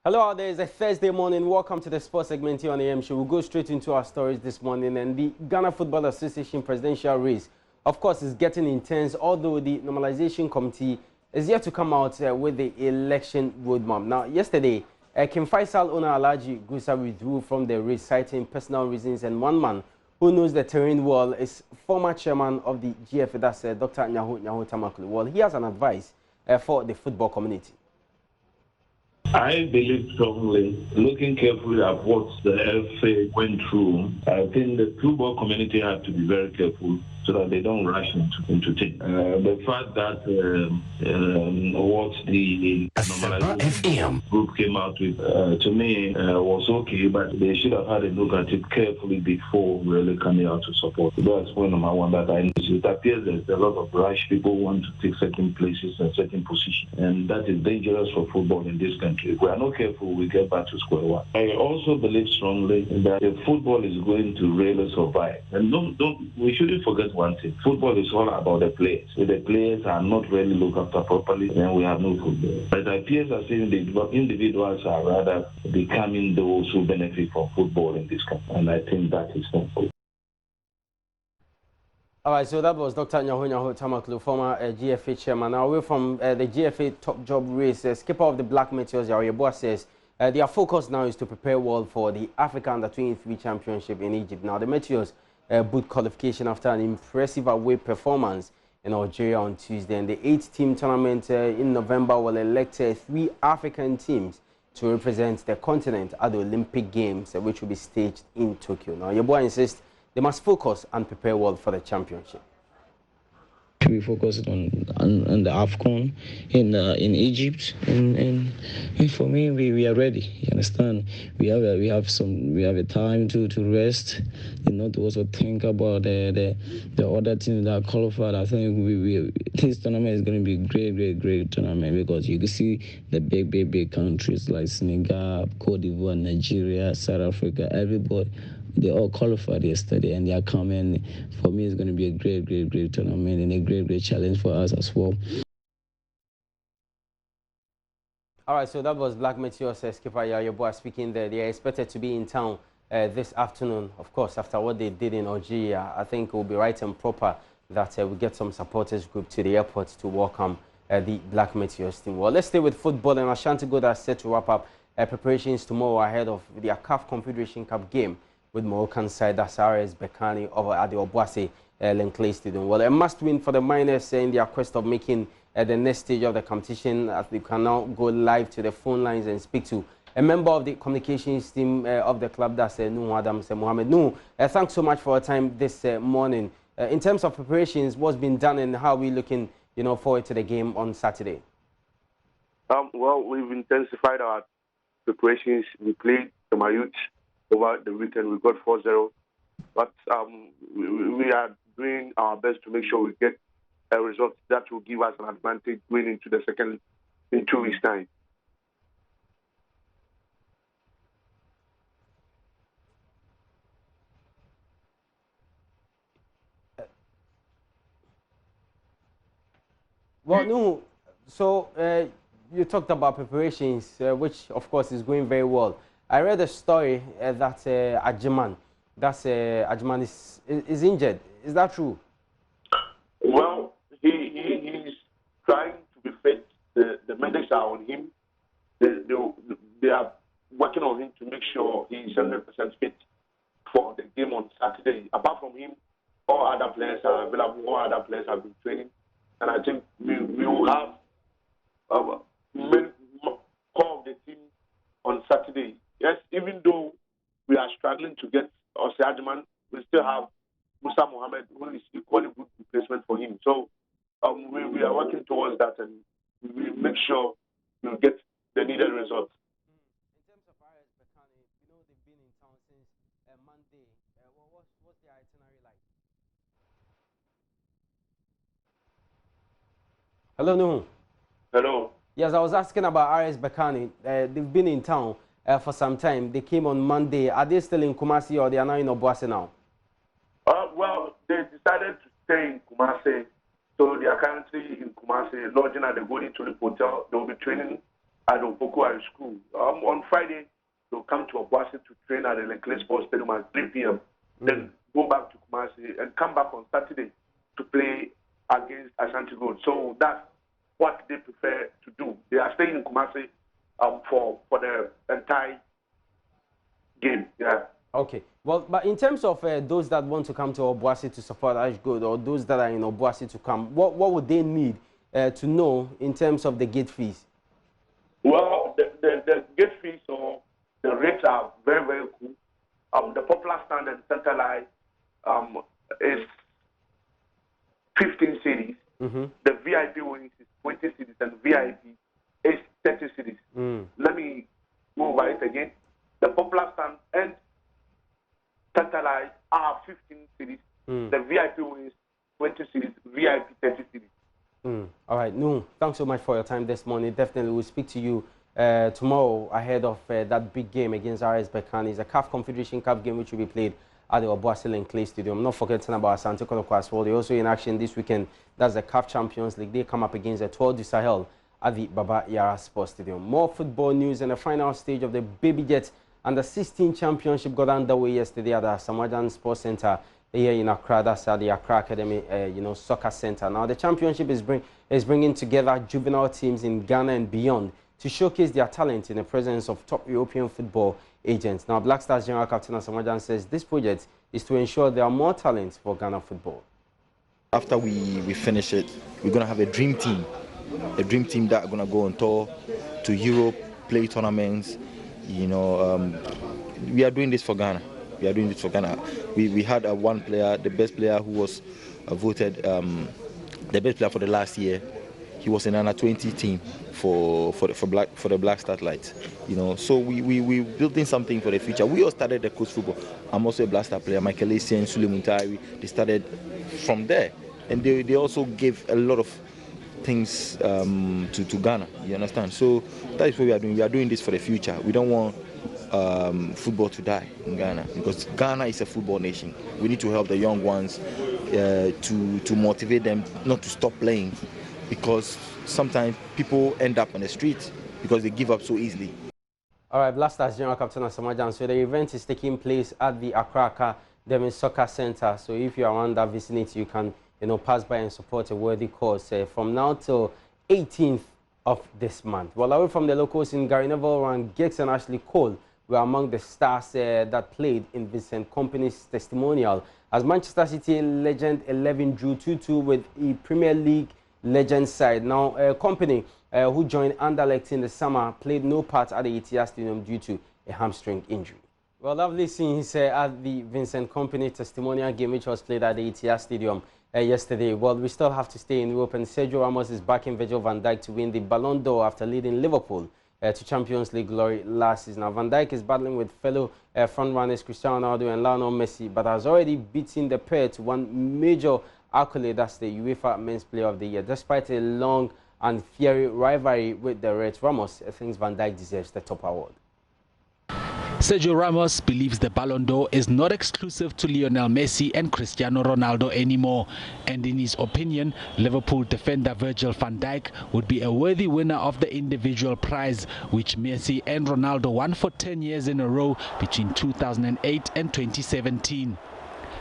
Hello out there, it's a Thursday morning. Welcome to the sports segment here on the AM Show. We'll go straight into our stories this morning. And the Ghana Football Association presidential race, of course, is getting intense, although the normalization committee is yet to come out with the election roadmap. Now, yesterday, Kim Faisal owner Alhaji Gusa withdrew from the race, citing personal reasons. And one man who knows the terrain well is former chairman of the GFA, that's Dr. Nyaho Tamaklu. Well, he has an advice for the football community. I believe strongly, looking carefully at what the FA went through, I think the football community have to be very careful so that they don't rush into things. The fact that what the normalization group came out with, to me, was okay, but they should have had a look at it carefully before really coming out to support. That's point number one that I noticed. It appears there's a lot of rush. People want to take certain places and certain positions, and that is dangerous for football in this country. If we are not careful, we get back to square one. I also believe strongly that the football is going to really survive. And we shouldn't forget one thing. Football is all about the players. If the players are not really looked after properly, then we have no football. But it appears as if the individuals are rather becoming those who benefit from football in this country. And I think that is helpful. All right, so that was Dr. Nyaho Tamaklu, former GFA chairman. Now, away from the GFA top job race, skipper of the Black Meteors, Yariboa, says their focus now is to prepare well for the Africa Under-23 Championship in Egypt. Now, the Meteors boot qualification after an impressive away performance in Algeria on Tuesday. And the 8-team tournament in November will elect 3 African teams to represent the continent at the Olympic Games, which will be staged in Tokyo. Now, Yariboa insists they must focus and prepare well for the championship. We focused on the AFCON in Egypt, and for me, we are ready. You understand? We have a time to rest, and not to also think about the other teams that qualified. I think this tournament is going to be a great tournament, because you can see the big countries like Senegal, Cote d'Ivoire, Nigeria, South Africa, everybody. They all qualified yesterday, and they are coming. For me, it's going to be a great tournament and a great challenge for us as well. All right, so that was Black Meteors skipper Yariboa speaking there. They are expected to be in town this afternoon, of course, after what they did in Algeria. I think it will be right and proper that we get some supporters group to the airport to welcome the Black Meteors team. Well, let's stay with football, and Ashanti Gold are set to wrap up preparations tomorrow ahead of the CAF Confederation Cup game with Moroccan side, that's RS Berkane over at the Obuasi Lenkley Stadium. Well, a must-win for the Miners in their quest of making the next stage of the competition, as they can now go live to the phone lines and speak to a member of the communications team of the club, that's Nuhu Adams Mohammed. Nuhu, thanks so much for your time this morning. In terms of preparations, what's been done and how are we looking forward to the game on Saturday? Well, we've intensified our preparations. We played the Mayut over the weekend. We got 4-0, but we are doing our best to make sure we get a result that will give us an advantage going into the second in 2 weeks' time. Well, no. So you talked about preparations, which of course is going very well. I read a story that Ajiman is injured. Is that true? Well, he's trying to be fit. The medics are on him. They are working on him to make sure he's 100% fit for the game on Saturday. Apart from him, all other players are available. All other players have been training, and I think we will have core of the team on Saturday. Yes, even though we are struggling to get Osei Ajiman, we still have Musa Mohammed, who is equally good replacement for him. So we are working towards that, and we make sure we get the needed results. In terms of RS Berkane, they've been in town since Monday. What's their itinerary like? Hello, Nuhu. Hello. Yes, I was asking about RS Berkane. They've been in town for some time. They came on Monday. Are they still in Kumasi or they are now in Obuasi now? Well, they decided to stay in Kumasi. So they are currently in Kumasi, lodging at the Golden Tulip Hotel. They will be training at Opoku School. On Friday, they'll come to Obuasi to train at the Lekle Sports Stadium at 3 p.m. Then go back to Kumasi and come back on Saturday to play against Ashanti Road. So that's what they prefer to do. They are staying in Kumasi for the entire game. Yeah. Okay. Well, but in terms of those that want to come to Obuasi to support Ashgood, or those that are in Obuasi to come, what would they need to know in terms of the gate fees? Well, the gate fees or the rates are very, very cool. The popular stand and center line is 15 cities. The VIP wings is 20 cities, and VIP is 30 cities. Let me go over it again. The popular stand and center line are 15 cities. The VIP wings 20 cities, VIP 30 cities. All right, no, thanks so much for your time this morning. Definitely we'll speak to you tomorrow ahead of that big game against RS Berkane. It's a CAF Confederation Cup game which will be played at the Obuasi Clay Stadium. Not forgetting about Asante Kotoko as well. They're also in action this weekend. That's the CAF Champions League. They come up against the Tour du Sahel at the Baba Yara Sports Stadium. More football news in the final stage of the Baby Jet Under-16 Championship got underway yesterday at the Samajan Sports Center here in Accra. That's at the Accra Academy, Soccer Center. Now, the championship is bringing together juvenile teams in Ghana and beyond to showcase their talent in the presence of top European football agents. Now, Black Stars General Captain Asamajan says this project is to ensure there are more talents for Ghana football. After we finish it, we're going to have a dream team that are going to go on tour to Europe, play tournaments. We are doing this for Ghana. We had one player, the best player who was voted the best player for the last year. He was in under 20 team for the Black Starlights. So we building something for the future. We all started the coast football. I'm also a Black Star player. Michael Essien, Sule Muntari, they started from there, and they also gave a lot of things to Ghana. You understand? So that is what we are doing. We are doing this for the future. We don't want football to die in Ghana, because Ghana is a football nation. We need to help the young ones to motivate them not to stop playing, because sometimes people end up on the street because they give up so easily. All right, Black Stars General Captain Asamajan. So the event is taking place at the Accra Academy Soccer Center. So if you're around that vicinity, you can pass by and support a worthy cause from now till 18th of this month. Well, away from the locals in Gary Neville and Giggs and Ashley Cole were among the stars that played in Vincent Kompany's testimonial as Manchester City legend 11 drew 2-2 with a Premier League legend side. Now, Kompany, who joined Anderlecht in the summer, played no part at the ETS Stadium due to a hamstring injury. Well, lovely scenes at the Vincent Kompany testimonial game, which was played at the ETS Stadium yesterday. Well, we still have to stay in Europe, and Sergio Ramos is backing Virgil van Dijk to win the Ballon d'Or after leading Liverpool to Champions League glory last season. Now, Van Dijk is battling with fellow frontrunners Cristiano Ronaldo and Lionel Messi, but has already beaten the pair to one major accolade, that's the UEFA Men's Player of the Year. Despite a long and fiery rivalry with the Reds, Ramos thinks Van Dijk deserves the top award. Sergio Ramos believes the Ballon d'Or is not exclusive to Lionel Messi and Cristiano Ronaldo anymore. And in his opinion, Liverpool defender Virgil van Dijk would be a worthy winner of the individual prize, which Messi and Ronaldo won for 10 years in a row between 2008 and 2017.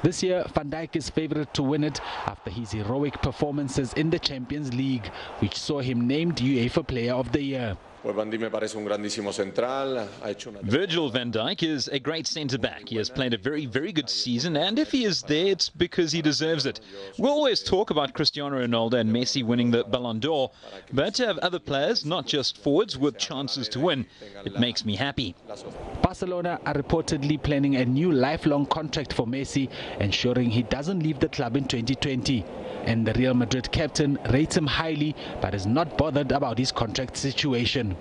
This year, Van Dijk is favourite to win it after his heroic performances in the Champions League, which saw him named UEFA Player of the Year. Virgil van Dijk is a great centre-back. He has played a very, very good season, and if he is there, it's because he deserves it. We'll always talk about Cristiano Ronaldo and Messi winning the Ballon d'Or, but to have other players, not just forwards, with chances to win, it makes me happy. Barcelona are reportedly planning a new lifelong contract for Messi, ensuring he doesn't leave the club in 2020. And the Real Madrid captain rates him highly, but is not bothered about his contract situation.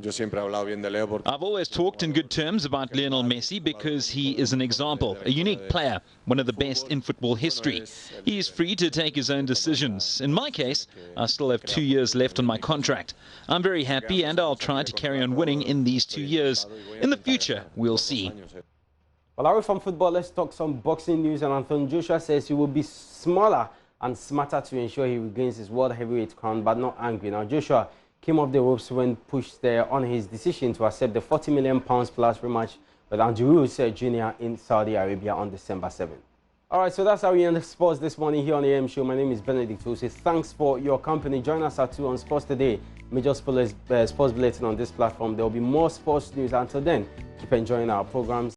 I've always talked in good terms about Lionel Messi because he is an example, a unique player, one of the best in football history. He is free to take his own decisions. In my case, I still have 2 years left on my contract. I'm very happy and I'll try to carry on winning in these 2 years. In the future, we'll see. Well, away from football, let's talk some boxing news. And Anthony Joshua says he will be smaller and smarter to ensure he regains his world heavyweight crown, but not angry. Now, Joshua came off the ropes when pushed on his decision to accept the £40 million plus rematch with Andrew Roos Jr. in Saudi Arabia on December 7th. All right, so that's how we end the sports this morning here on the AM Show. My name is Benedict Ose. Thanks for your company. Join us at 2 on Sports Today, major sports bulletin on this platform. There will be more sports news. Until then, keep enjoying our programs.